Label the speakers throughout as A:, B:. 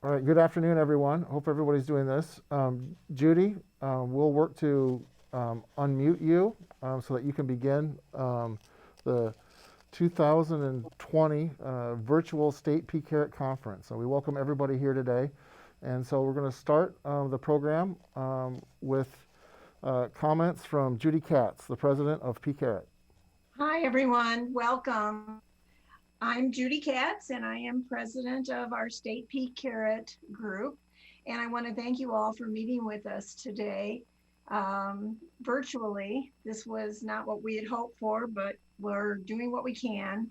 A: All right, good afternoon, everyone. Hope everybody's doing this. Judy, we'll work to unmute you so that you can begin the 2020 virtual state PCARET conference. So we welcome everybody here today. And so we're going to start the program with comments from Judy Katz, the president of PCARET.
B: Hi, everyone. Welcome. I'm Judy Katz, and I am president of our state PCARET group. And I want to thank you all for meeting with us today virtually. This was not what we had hoped for, but we're doing what we can.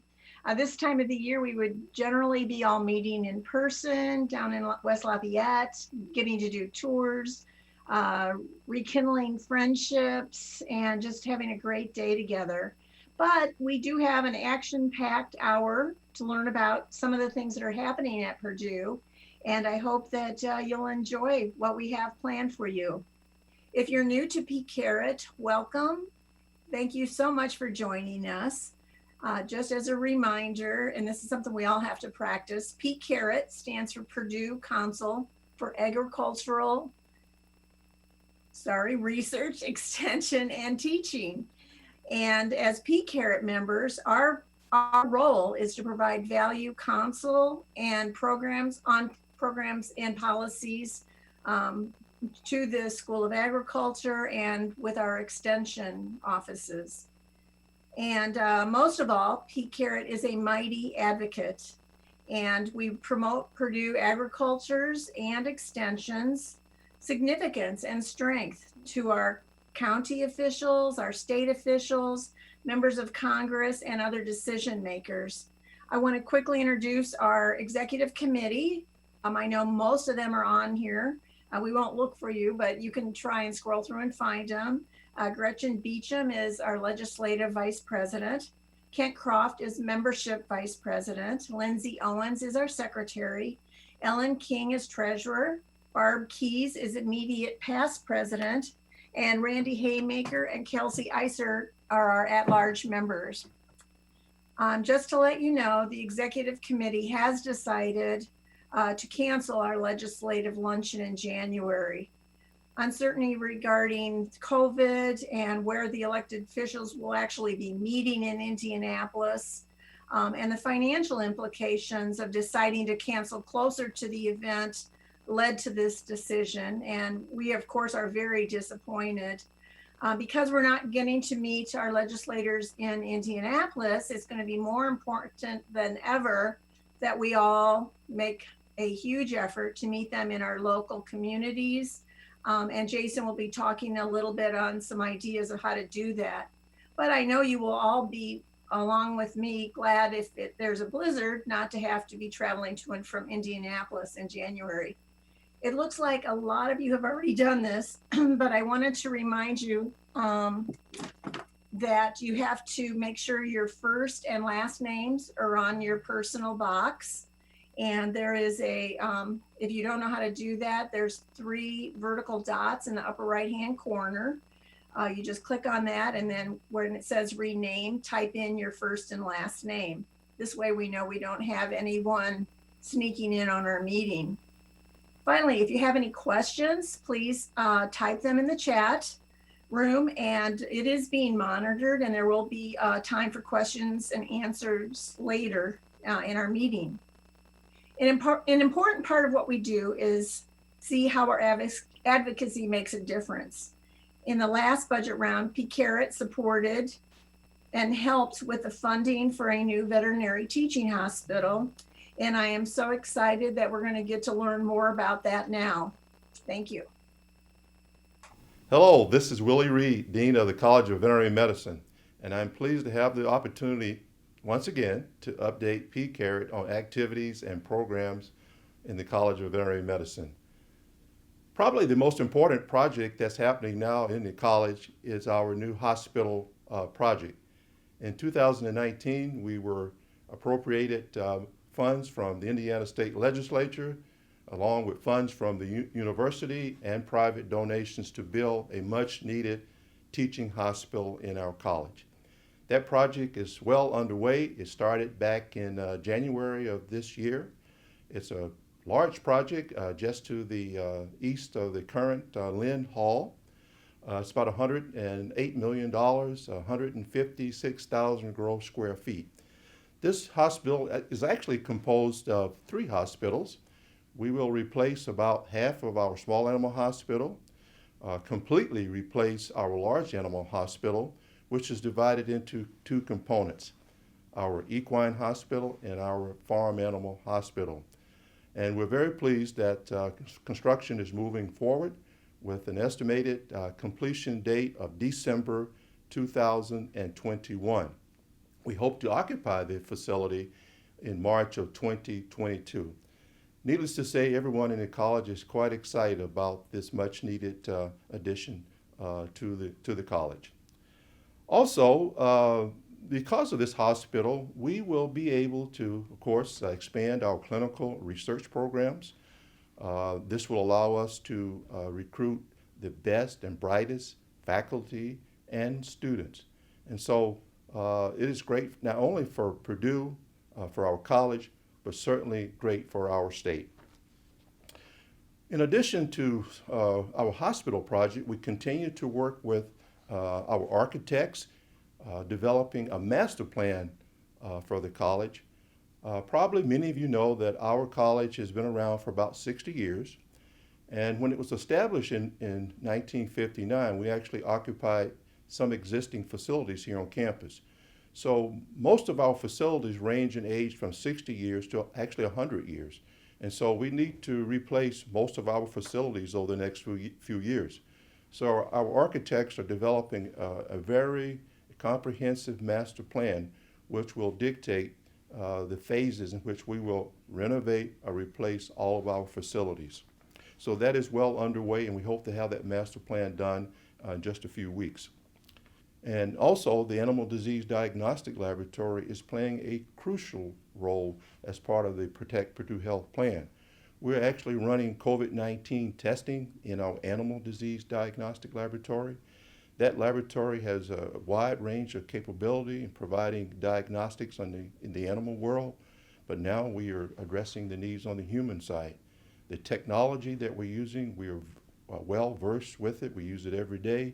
B: This time of the year, we would generally be all meeting in person down in West Lafayette, getting to do tours, rekindling friendships, and just having a great day together. But we do have an action-packed hour to learn about some of the things that are happening at Purdue. And I hope that you'll enjoy what we have planned for you. If you're new to PCARET, welcome. Thank you so much for joining us. Just as a reminder, and this is something we all have to practice, PCARET stands for Purdue Council for Agricultural, Research, Extension, and Teaching. And as PCARET members, our role is to provide value counsel and programs and policies to the School of Agriculture and with our extension offices. And most of all, PCARET is a mighty advocate, and we promote Purdue agriculture's and extension's significance and strength to our county officials, our state officials, members of Congress, and other decision makers. I want to quickly introduce our executive committee. I know most of them are on here. We won't look for you, but you can try and scroll through and find them. Gretchen Beecham is our legislative vice president. Kent Croft is membership vice president. Lindsay Owens is our secretary. Ellen King is treasurer. Barb Keys is immediate past president. And Randy Haymaker and Kelsey Iser are our at-large members. Just to let you know, the executive committee has decided to cancel our legislative luncheon in January. Uncertainty regarding COVID and where the elected officials will actually be meeting in Indianapolis, and the financial implications of deciding to cancel closer to the event led to this decision. And we, of course, are very disappointed. Because we're not getting to meet our legislators in Indianapolis, it's going to be more important than ever that we all make a huge effort to meet them in our local communities. And Jason will be talking a little bit on some ideas of how to do that. But I know you will all be, along with me, glad if there's a blizzard not to have to be traveling to and from Indianapolis in January. It looks like a lot of you have already done this, but I wanted to remind you that you have to make sure your first and last names are on your personal box. And there is if you don't know how to do that, there's 3 vertical dots in the upper right-hand corner. You just click on that, and then when it says rename, type in your first and last name. This way we know we don't have anyone sneaking in on our meeting. Finally, if you have any questions, please type them in the chat room, and it is being monitored, and there will be time for questions and answers later in our meeting. An important part of what we do is see how our advocacy makes a difference. In the last budget round, PCARET supported and helped with the funding for a new veterinary teaching hospital. And I am so excited that we're going to get to learn more about that now. Thank you.
C: Hello, this is Willie Reed, Dean of the College of Veterinary Medicine, and I'm pleased to have the opportunity once again to update PCARET on activities and programs in the College of Veterinary Medicine. Probably the most important project that's happening now in the college is our new hospital project. In 2019, we were appropriated funds from the Indiana State Legislature, along with funds from the university and private donations to build a much needed teaching hospital in our college. That project is well underway. It started back in January of this year. It's a large project just to the east of the current Lynn Hall. It's about $108 million, 156,000 gross square feet. This hospital is actually composed of 3 hospitals. We will replace about half of our small animal hospital, completely replace our large animal hospital, which is divided into 2 components, our equine hospital and our farm animal hospital. And we're very pleased that construction is moving forward with an estimated completion date of December 2021. We hope to occupy the facility in March of 2022. Needless to say, everyone in the college is quite excited about this much needed addition to the college. Also, because of this hospital, we will be able to, of course, expand our clinical research programs. This will allow us to recruit the best and brightest faculty and students. And so it is great not only for Purdue, for our college, but certainly great for our state. In addition to our hospital project, we continue to work with our architects, developing a master plan for the college. Probably many of you know that our college has been around for about 60 years. And when it was established in 1959, we actually occupied some existing facilities here on campus. So most of our facilities range in age from 60 years to actually 100 years. And so we need to replace most of our facilities over the next few years. So our architects are developing a very comprehensive master plan, which will dictate the phases in which we will renovate or replace all of our facilities. So that is well underway, and we hope to have that master plan done in just a few weeks. And also, the Animal Disease Diagnostic Laboratory is playing a crucial role as part of the Protect Purdue Health Plan. We're actually running COVID-19 testing in our Animal Disease Diagnostic Laboratory. That laboratory has a wide range of capability in providing diagnostics in the animal world, but now we are addressing the needs on the human side. The technology that we're using, we are well versed with it. We use it every day,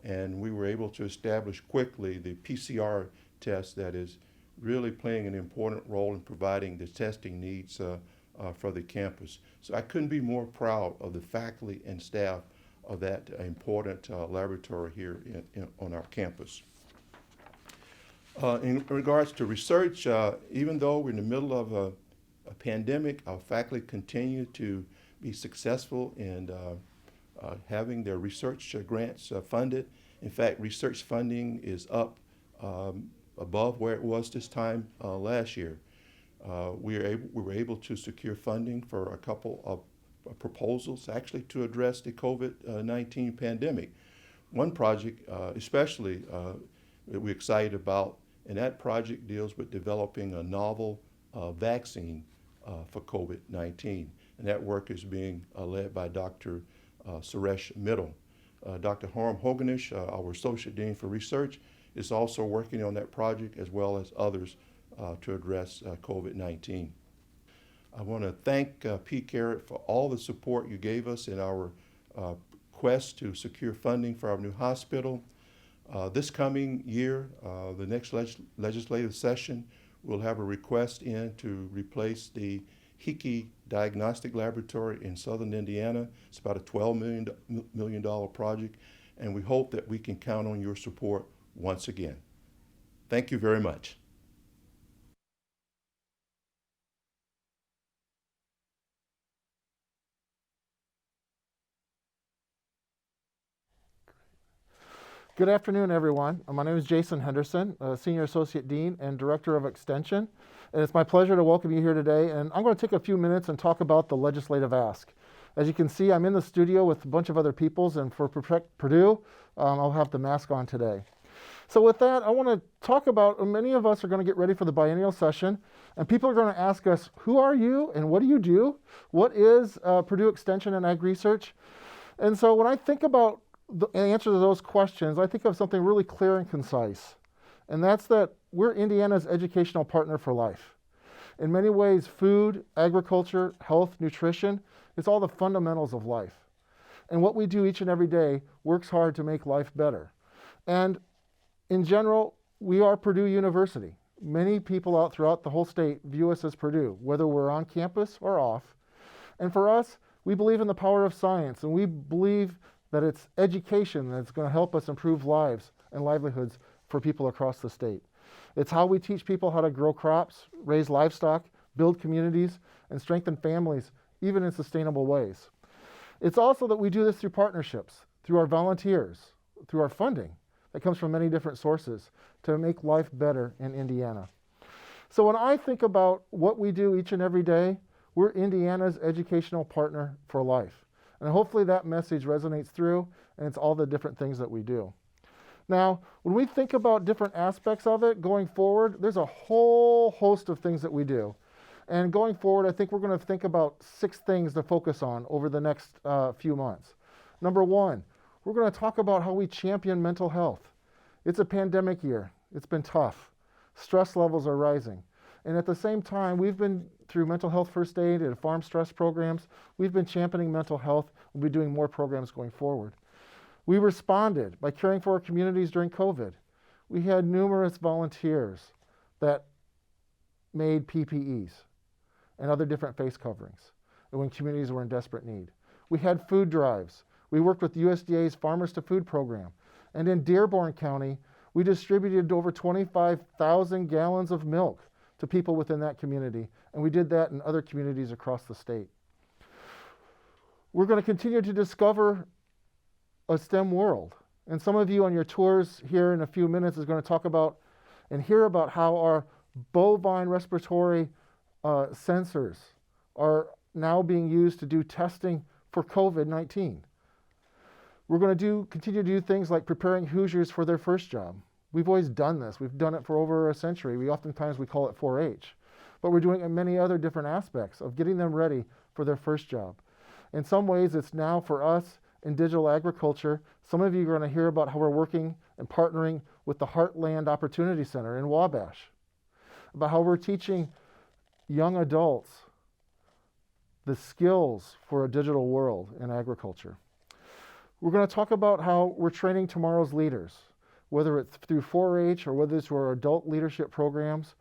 C: and we were able to establish quickly the PCR test that is really playing an important role in providing the testing needs for the campus. So I couldn't be more proud of the faculty and staff of that important laboratory here on our campus. In regards to research, even though we're in the middle of a pandemic, our faculty continue to be successful in having their research grants funded. In fact, research funding is up above where it was this time last year. We were able to secure funding for a couple of proposals actually to address the COVID-19 pandemic. One project especially that we're excited about, and that project deals with developing a novel vaccine for COVID-19. And that work is being led by Dr. Suresh Mittal. Dr. Harm Hoganish, our Associate Dean for Research, is also working on that project as well as others to address COVID-19. I want to thank PCARET for all the support you gave us in our quest to secure funding for our new hospital. This coming year, the next legislative session, we'll have a request in to replace the Hickey Diagnostic Laboratory in southern Indiana. It's about a $12 million project, and we hope that we can count on your support once again. Thank you very much.
A: Good afternoon, everyone. My name is Jason Henderson, Senior Associate Dean and Director of Extension. And it's my pleasure to welcome you here today. And I'm going to take a few minutes and talk about the legislative ask. As you can see, I'm in the studio with a bunch of other peoples, and for Protect Purdue, I'll have the mask on today. So with that, I want to talk about, many of us are going to get ready for the biennial session, and people are going to ask us, who are you and what do you do? What is Purdue Extension and Ag Research? And so when I think about the answer to those questions, I think of something really clear and concise. And that's that we're Indiana's educational partner for life. In many ways, food, agriculture, health, nutrition, it's all the fundamentals of life. And what we do each and every day works hard to make life better. And in general, we are Purdue University. Many people out throughout the whole state view us as Purdue, whether we're on campus or off. And for us, we believe in the power of science, and we believe that it's education that's going to help us improve lives and livelihoods for people across the state. It's how we teach people how to grow crops, raise livestock, build communities, and strengthen families, even in sustainable ways. It's also that we do this through partnerships, through our volunteers, through our funding that comes from many different sources to make life better in Indiana. So when I think about what we do each and every day, we're Indiana's educational partner for life. And hopefully that message resonates through, and it's all the different things that we do. Now, when we think about different aspects of it going forward, there's a whole host of things that we do. And going forward, I think we're going to think about 6 things to focus on over the next few months. Number 1, we're going to talk about how we champion mental health. It's a pandemic year. It's been tough. Stress levels are rising. And at the same time, we've been through mental health first aid and farm stress programs. We've been championing mental health. We'll be doing more programs going forward. We responded by caring for our communities during COVID. We had numerous volunteers that made PPEs and other different face coverings when communities were in desperate need. We had food drives. We worked with USDA's Farmers to Food program. And in Dearborn County, we distributed over 25,000 gallons of milk to people within that community. And we did that in other communities across the state. We're going to continue to discover a STEM world. And some of you on your tours here in a few minutes is going to talk about and hear about how our bovine respiratory sensors are now being used to do testing for COVID-19. We're going to continue to do things like preparing Hoosiers for their first job. We've always done this. We've done it for over a century. We call it 4-H. But we're doing it in many other different aspects of getting them ready for their first job. In some ways, it's now for us in digital agriculture. Some of you are going to hear about how we're working and partnering with the Heartland Opportunity Center in Wabash, about how we're teaching young adults the skills for a digital world in agriculture. We're going to talk about how we're training tomorrow's leaders, whether it's through 4-H or whether it's through our adult leadership programs.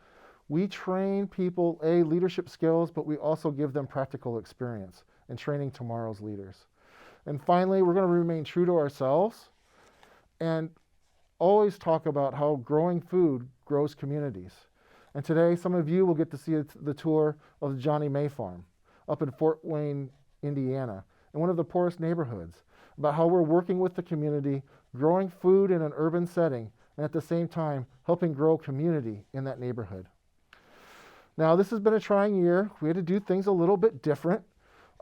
A: We train people, leadership skills, but we also give them practical experience in training tomorrow's leaders. And finally, we're going to remain true to ourselves and always talk about how growing food grows communities. And today, some of you will get to see the tour of the Johnny May Farm up in Fort Wayne, Indiana, in one of the poorest neighborhoods, about how we're working with the community, growing food in an urban setting, and at the same time, helping grow community in that neighborhood. Now, this has been a trying year. We had to do things a little bit different.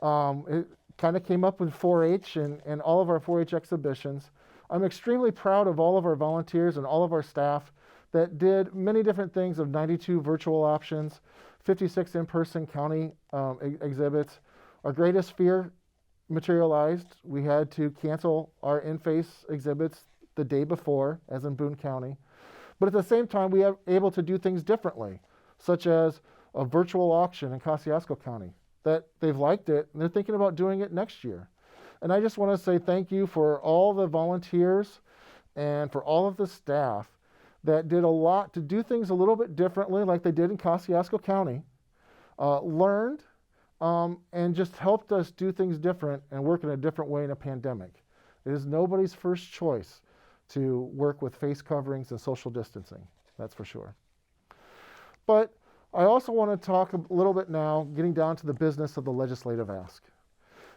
A: It kind of came up with 4-H and all of our 4-H exhibitions. I'm extremely proud of all of our volunteers and all of our staff that did many different things of 92 virtual options, 56 in-person county exhibits. Our greatest fear materialized. We had to cancel our in-face exhibits the day before, as in Boone County. But at the same time, we are able to do things differently, such as a virtual auction in Kosciuszko County, that they've liked it, and they're thinking about doing it next year. And I just want to say thank you for all the volunteers and for all of the staff that did a lot to do things a little bit differently, like they did in Kosciuszko County, learned, and just helped us do things different and work in a different way in a pandemic. It is nobody's first choice to work with face coverings and social distancing, that's for sure. But I also want to talk a little bit now, getting down to the business of the legislative ask.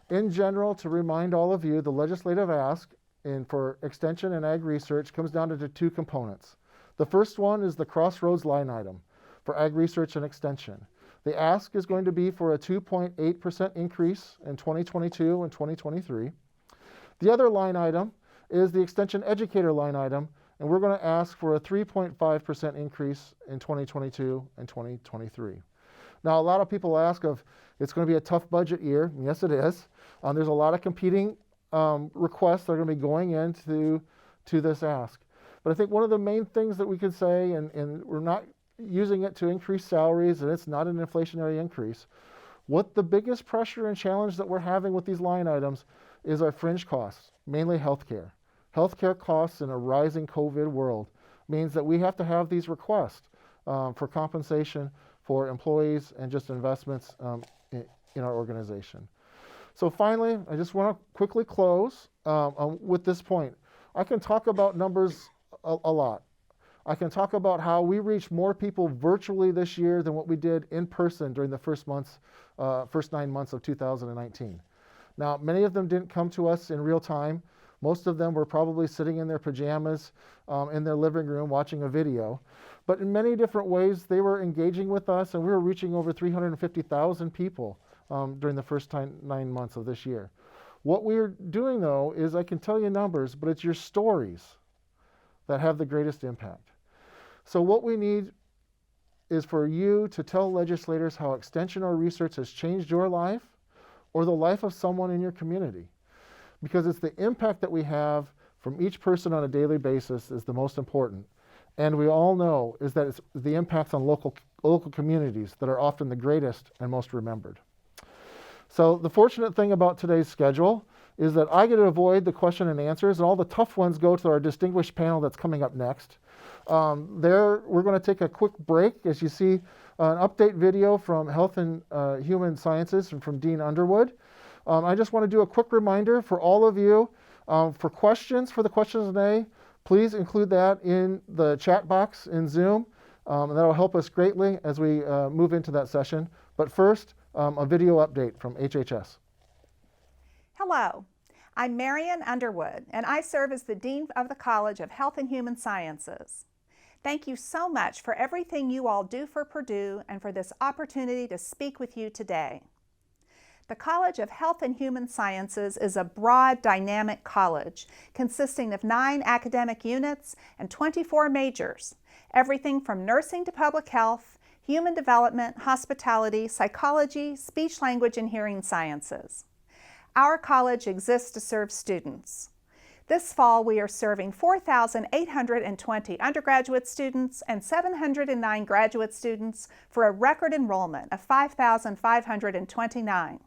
A: In general, to remind all of you, the legislative ask for extension and ag research comes down to 2 components. The first one is the crossroads line item for ag research and extension. The ask is going to be for a 2.8% increase in 2022 and 2023. The other line item is the extension educator line item, and we're going to ask for a 3.5% increase in 2022 and 2023. Now, a lot of people ask if it's going to be a tough budget year. Yes, it is. There's a lot of competing requests that are going to be going into this ask. But I think one of the main things that we could say, and we're not using it to increase salaries, and it's not an inflationary increase. What the biggest pressure and challenge that we're having with these line items is our fringe costs, mainly healthcare. Healthcare costs in a rising COVID world means that we have to have these requests for compensation for employees and just investments in our organization. So finally, I just want to quickly close with this point. I can talk about numbers a lot. I can talk about how we reached more people virtually this year than what we did in person during the first 9 months of 2019. Now, many of them didn't come to us in real time. Most of them were probably sitting in their pajamas in their living room watching a video. But in many different ways, they were engaging with us, and we were reaching over 350,000 people during the first 9 months of this year. What we're doing, though, is I can tell you numbers, but it's your stories that have the greatest impact. So what we need is for you to tell legislators how extension or research has changed your life or the life of someone in your community. Because it's the impact that we have from each person on a daily basis is the most important. And we all know is that it's the impacts on local communities that are often the greatest and most remembered. So the fortunate thing about today's schedule is that I get to avoid the question and answers, and all the tough ones go to our distinguished panel that's coming up next. We're going to take a quick break as you see an update video from Health and Human Sciences and from Dean Underwood. I just want to do a quick reminder for all of you for questions for the questions today. Please include that in the chat box in Zoom, and that'll help us greatly as we move into that session. But first, a video update from HHS.
D: Hello, I'm Marian Underwood, and I serve as the Dean of the College of Health and Human Sciences. Thank you so much for everything you all do for Purdue and for this opportunity to speak with you today. The College of Health and Human Sciences is a broad, dynamic college consisting of 9 academic units and 24 majors, everything from nursing to public health, human development, hospitality, psychology, speech, language, and hearing sciences. Our college exists to serve students. This fall, we are serving 4,820 undergraduate students and 709 graduate students for a record enrollment of 5,529.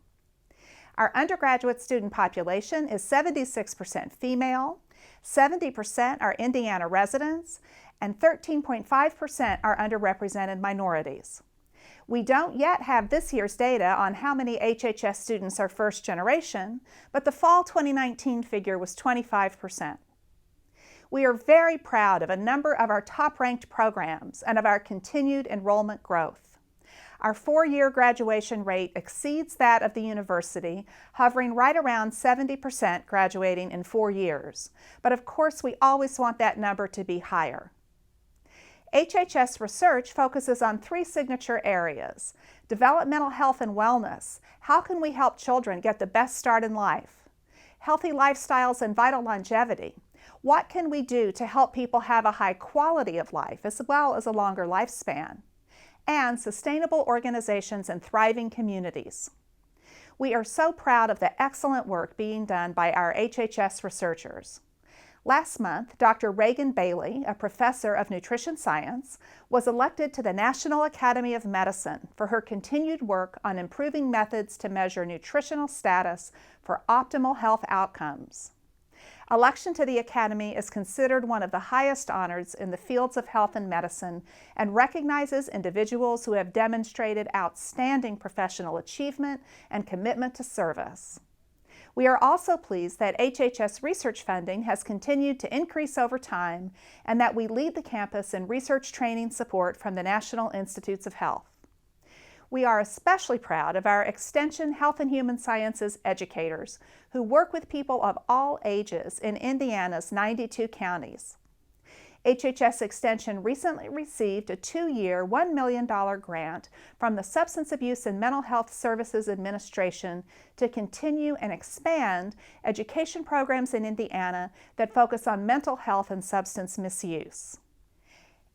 D: Our undergraduate student population is 76% female, 70% are Indiana residents, and 13.5% are underrepresented minorities. We don't yet have this year's data on how many HHS students are first generation, but the fall 2019 figure was 25%. We are very proud of a number of our top-ranked programs and of our continued enrollment growth. Our 4-year graduation rate exceeds that of the university, hovering right around 70% graduating in 4 years. But of course, we always want that number to be higher. HHS research focuses on 3 signature areas: developmental health and wellness. How can we help children get the best start in life? Healthy lifestyles and vital longevity. What can we do to help people have a high quality of life as well as a longer lifespan? And sustainable organizations and thriving communities. We are so proud of the excellent work being done by our HHS researchers. Last month, Dr. Reagan Bailey, a professor of nutrition science, was elected to the National Academy of Medicine for her continued work on improving methods to measure nutritional status for optimal health outcomes. Election to the Academy is considered one of the highest honors in the fields of health and medicine and recognizes individuals who have demonstrated outstanding professional achievement and commitment to service. We are also pleased that HHS research funding has continued to increase over time and that we lead the campus in research training support from the National Institutes of Health. We are especially proud of our Extension Health and Human Sciences educators who work with people of all ages in Indiana's 92 counties. HHS Extension recently received a 2-year, $1 million grant from the Substance Abuse and Mental Health Services Administration to continue and expand education programs in Indiana that focus on mental health and substance misuse.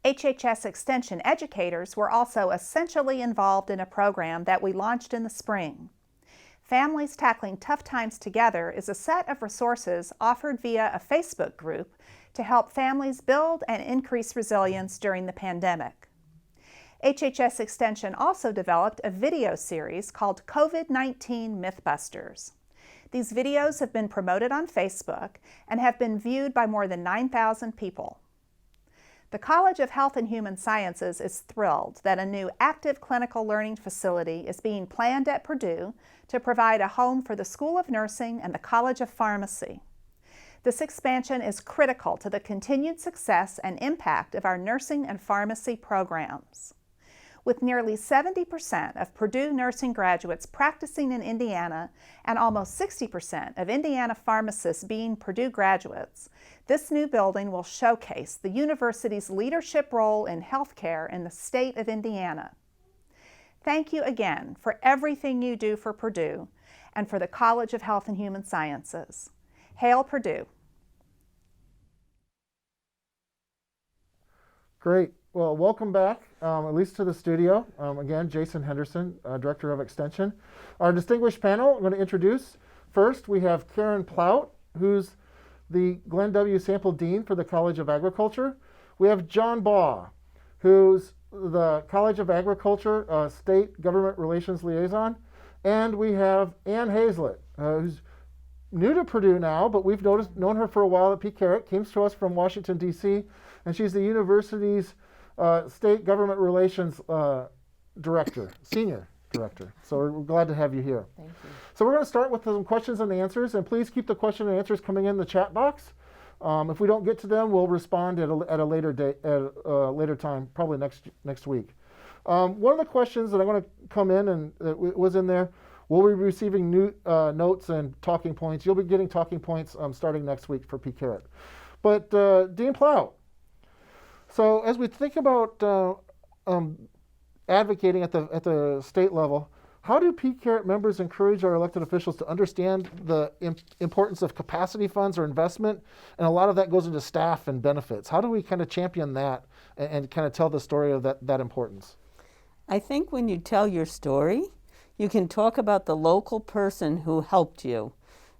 D: HHS Extension educators were also essentially involved in a program that we launched in the spring. Families Tackling Tough Times Together is a set of resources offered via a Facebook group to help families build and increase resilience during the pandemic. HHS Extension also developed a video series called COVID-19 Mythbusters. These videos have been promoted on Facebook and have been viewed by more than 9,000 people. The College of Health and Human Sciences is thrilled that a new active clinical learning facility is being planned at Purdue to provide a home for the School of Nursing and the College of Pharmacy. This expansion is critical to the continued success and impact of our nursing and pharmacy programs. With nearly 70% of Purdue nursing graduates practicing in Indiana and almost 60% of Indiana pharmacists being Purdue graduates, this new building will showcase the university's leadership role in healthcare in the state of Indiana. Thank you again for everything you do for Purdue and for the College of Health and Human Sciences. Hail Purdue!
A: Great. Well, welcome back, at least to the studio. Again, Jason Henderson, Director of Extension. Our distinguished panel, I'm going to introduce. First, we have Karen Plout, who's the Glenn W. Sample Dean for the College of Agriculture. We have John Baugh, who's the College of Agriculture State Government Relations Liaison. And we have Ann Hazlett, who's new to Purdue now, but we've known her for a while at PCARET, came to us from Washington, D.C., and she's the university's State Government Relations Senior Director. So we're glad to have you here.
E: Thank you.
A: So we're going to start with some questions and answers, and please keep the question and answers coming in the chat box. If we don't get to them, we'll respond at a later date, at a later time, probably next week. One of the questions that I'm going to come in and was in there, we'll be receiving new notes and talking points. You'll be getting talking points starting next week for PCARET. But Dean Plout, so as we think about advocating at the state level, how do PCARET members encourage our elected officials to understand the importance of capacity funds or investment? And a lot of that goes into staff and benefits. How do we kind of champion that and kind of tell the story of that importance?
E: I think when you tell your story, you can talk about the local person who helped you.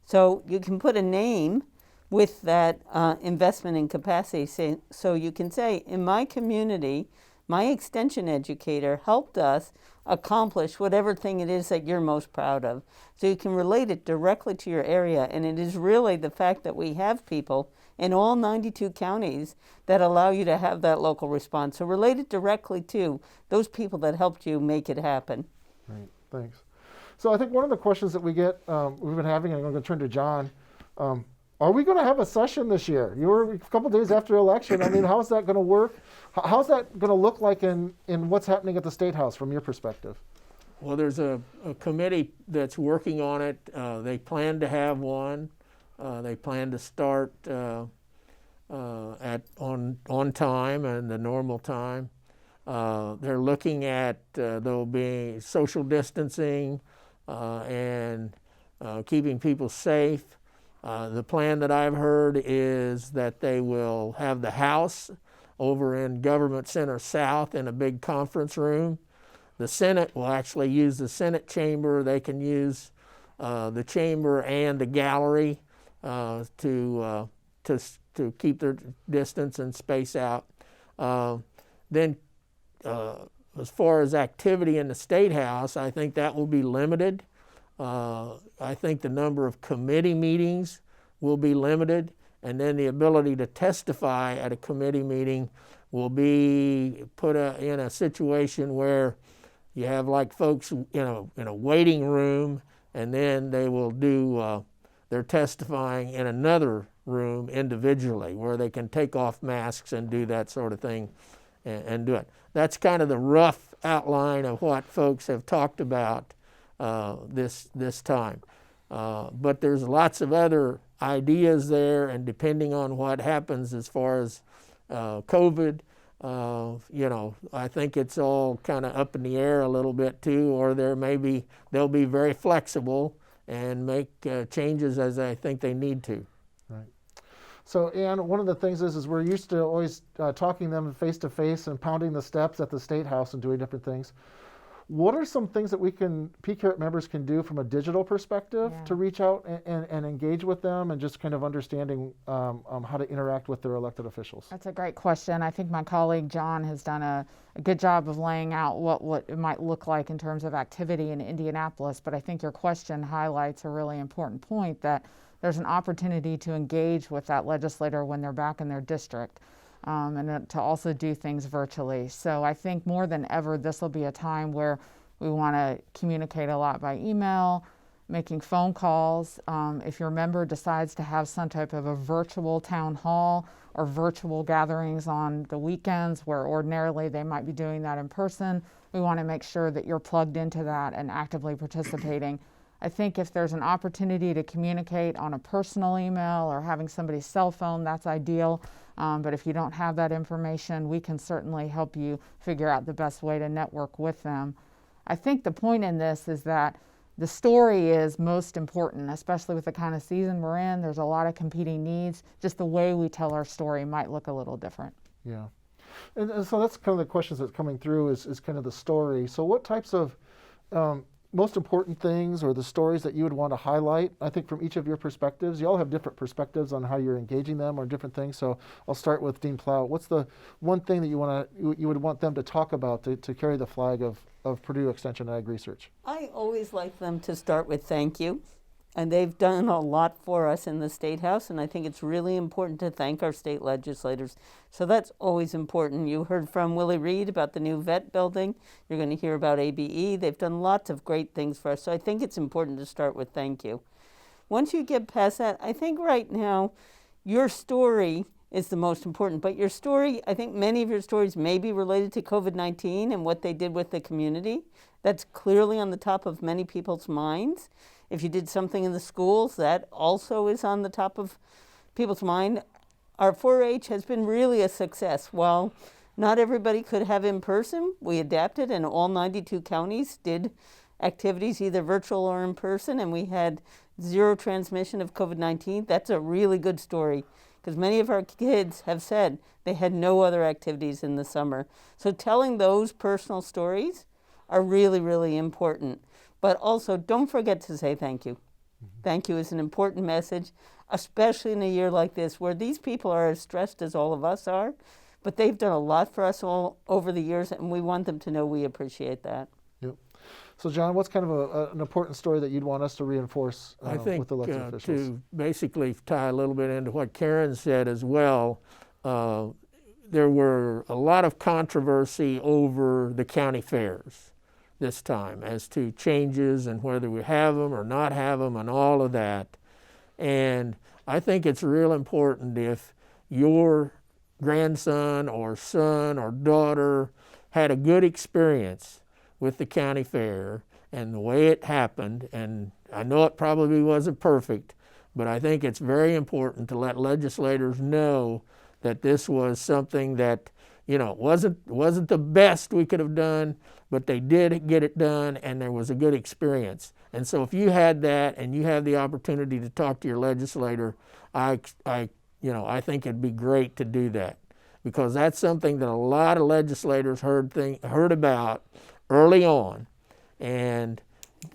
E: So you can put a name with that investment in capacity. So you can say, in my community, my extension educator helped us accomplish whatever thing it is that you're most proud of. So you can relate it directly to your area, and it is really the fact that we have people in all 92 counties that allow you to have that local response. So relate it directly to those people that helped you make it happen.
A: Right, thanks. So I think one of the questions that we get, we've been having, and I'm going to turn to John, are we going to have a session this year? You were a couple days after election. I mean, how's that going to work? How's that going to look like in what's happening at the State House from your perspective?
F: Well, there's a committee that's working on it. They plan to have one. They plan to start on time and the normal time. They're looking at there'll be social distancing and keeping people safe. The plan that I've heard is that they will have the House over in Government Center South in a big conference room. The Senate will actually use the Senate chamber. They can use the chamber and the gallery to keep their distance and space out. Then as far as activity in the State House, I think that will be limited. I think the number of committee meetings will be limited, and then the ability to testify at a committee meeting will be put in a situation where you have like folks in a waiting room, and then they will do their testifying in another room individually where they can take off masks and do that sort of thing and do it. That's kind of the rough outline of what folks have talked about this time. But there's lots of other ideas there, and depending on what happens as far as COVID, I think it's all kind of up in the air a little bit too, or they'll be very flexible and make changes as I think they need to.
A: Right. So, Ann, one of the things is we're used to always talking them face to face and pounding the steps at the State House and doing different things. what are some things that PCARET members can do from a digital perspective
G: Yeah.
A: to reach out and engage with them and just kind of understanding how to interact with their elected officials?
G: That's a great question. I think my colleague John has done a good job of laying out what it might look like in terms of activity in Indianapolis, but I think your question highlights a really important point that there's an opportunity to engage with that legislator when they're back in their district. And to also do things virtually. So I think more than ever, this will be a time where we want to communicate a lot by email, making phone calls. If your member decides to have some type of a virtual town hall or virtual gatherings on the weekends where ordinarily they might be doing that in person, we want to make sure that you're plugged into that and actively participating. I think if there's an opportunity to communicate on a personal email or having somebody's cell phone, that's ideal. But if you don't have that information, we can certainly help you figure out the best way to network with them. I think the point in this is that the story is most important, especially with the kind of season we're in. There's a lot of competing needs. Just the way we tell our story might look a little different.
A: Yeah. And so that's kind of the questions that's coming through is kind of the story. So what types of most important things or the stories that you would want to highlight, I think from each of your perspectives? You all have different perspectives on how you're engaging them or different things. So I'll start with Dean Plow. What's the one thing that you would want them to talk about to carry the flag of Purdue Extension Ag Research?
E: I always like them to start with thank you. And they've done a lot for us in the State House, and I think it's really important to thank our state legislators. So that's always important. You heard from Willie Reed about the new vet building. You're going to hear about ABE. They've done lots of great things for us. So I think it's important to start with thank you. Once you get past that, I think right now your story is the most important. But your story, I think many of your stories may be related to COVID-19 and what they did with the community. That's clearly on the top of many people's minds. If you did something in the schools, that also is on the top of people's mind. Our 4-H has been really a success. While not everybody could have in person, we adapted and all 92 counties did activities either virtual or in person, and we had zero transmission of COVID-19. That's a really good story because many of our kids have said they had no other activities in the summer. So telling those personal stories are really, really important. But also, don't forget to say thank you. Thank you is an important message, especially in a year like this where these people are as stressed as all of us are, but they've done a lot for us all over the years, and we want them to know we appreciate that.
A: Yep. So, John, what's kind of an important story that you'd want us to reinforce
F: I think
A: with elected officials?
F: To basically tie a little bit into what Karen said as well, there were a lot of controversy over the county fairs this time as to changes and whether we have them or not have them and all of that. And I think it's real important if your grandson or son or daughter had a good experience with the county fair and the way it happened, and I know it probably wasn't perfect, but I think it's very important to let legislators know that this was something that, you know, wasn't the best we could have done, but they did get it done and there was a good experience. And so if you had that and you have the opportunity to talk to your legislator, I think it'd be great to do that, because that's something that a lot of legislators heard about early on, and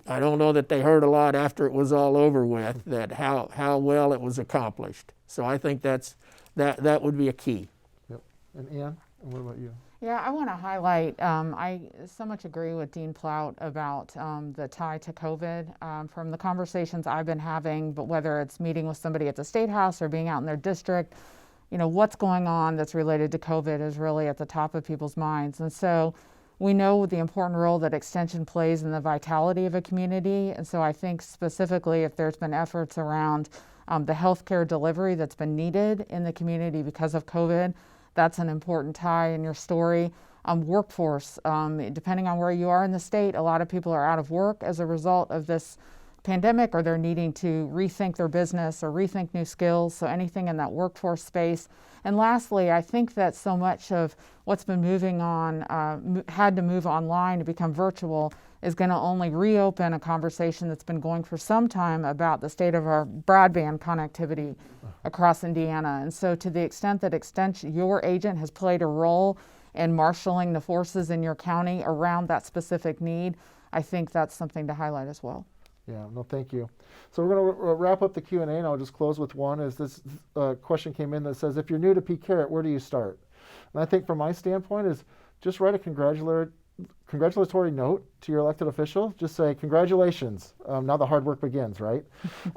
F: I don't know that they heard a lot after it was all over with, that how well it was accomplished. So I think that would be a key.
A: Yep. And Ann, what about you?
G: Yeah, I want to highlight, I so much agree with Dean Plout about the tie to COVID. From the conversations I've been having, but whether it's meeting with somebody at the State House or being out in their district, you know, what's going on that's related to COVID is really at the top of people's minds. And so we know the important role that Extension plays in the vitality of a community. And so I think specifically if there's been efforts around the healthcare delivery that's been needed in the community because of COVID, that's an important tie in your story. Workforce, depending on where you are in the state, a lot of people are out of work as a result of this pandemic, or they're needing to rethink their business or rethink new skills, so anything in that workforce space. And lastly, I think that so much of what's been moving on, had to move online to become virtual, is going to only reopen a conversation that's been going for some time about the state of our broadband connectivity across Indiana. And so to the extent that your agent has played a role and marshaling the forces in your county around that specific need, I think that's something to highlight as well.
A: Yeah, no, thank you. So we're going to wrap up the Q&A, and I'll just close with one. Is this question came in that says, if you're new to PCARET, where do you start? And I think from my standpoint is just write a congratulatory note to your elected official. Just say, congratulations, now the hard work begins, right?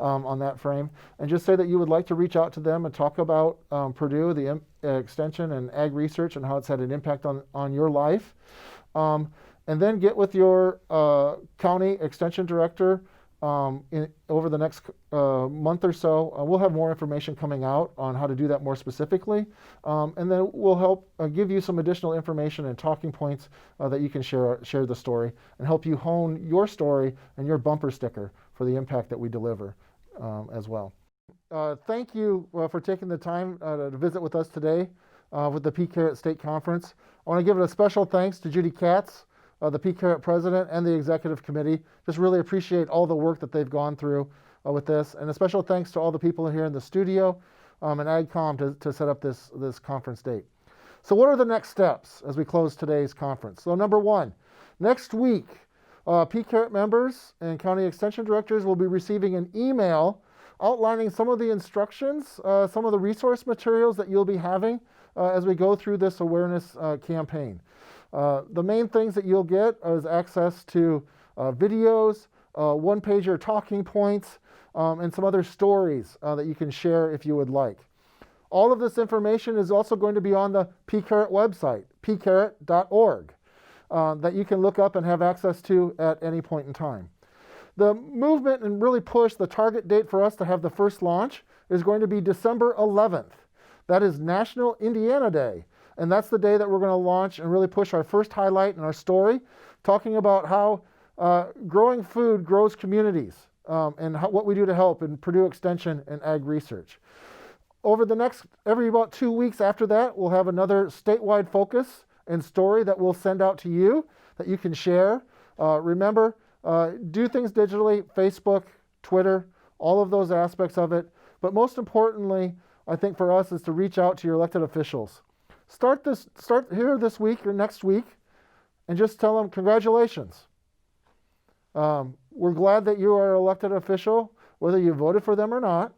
A: On that frame. And just say that you would like to reach out to them and talk about Purdue, the extension and ag research, and how it's had an impact on your life. And then get with your county extension director over the next month or so. We'll have more information coming out on how to do that more specifically. And then we'll help give you some additional information and talking points that you can share the story and help you hone your story and your bumper sticker for the impact that we deliver as well. Thank you for taking the time to visit with us today with the PCARET State Conference. I want to give a special thanks to Judy Katz, the PCARET president, and the executive committee. Just really appreciate all the work that they've gone through with this. And a special thanks to all the people here in the studio and AgCom to set up this conference date. So what are the next steps as we close today's conference? So number one, next week, PCARET members and county extension directors will be receiving an email outlining some of the instructions, some of the resource materials that you'll be having as we go through this awareness campaign. The main things that you'll get is access to videos, one-pager talking points, and some other stories that you can share if you would like. All of this information is also going to be on the PCARET website, pcaret.org, that you can look up and have access to at any point in time. The movement and really push, the target date for us to have the first launch is going to be December 11th. That is National Indiana Day. And that's the day that we're going to launch and really push our first highlight in our story, talking about how growing food grows communities and what we do to help in Purdue Extension and ag research. Over the next, every about 2 weeks after that, we'll have another statewide focus and story that we'll send out to you that you can share. Remember, do things digitally, Facebook, Twitter, all of those aspects of it. But most importantly, I think for us is to reach out to your elected officials. Start here this week or next week and just tell them congratulations. We're glad that you are an elected official, whether you voted for them or not,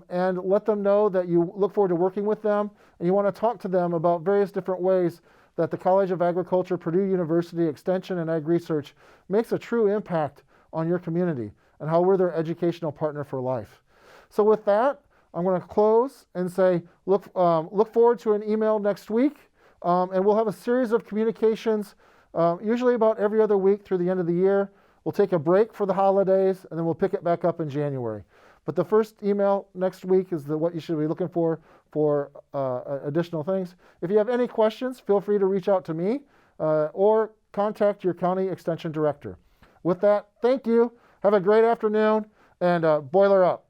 A: and let them know that you look forward to working with them and you want to talk to them about various different ways that the College of Agriculture, Purdue University Extension and Ag Research makes a true impact on your community and how we're their educational partner for life. So with that, I'm going to close and say, look forward to an email next week, and we'll have a series of communications, usually about every other week through the end of the year. We'll take a break for the holidays, and then we'll pick it back up in January. But the first email next week is what you should be looking for additional things. If you have any questions, feel free to reach out to me or contact your county extension director. With that, thank you. Have a great afternoon, and boiler up.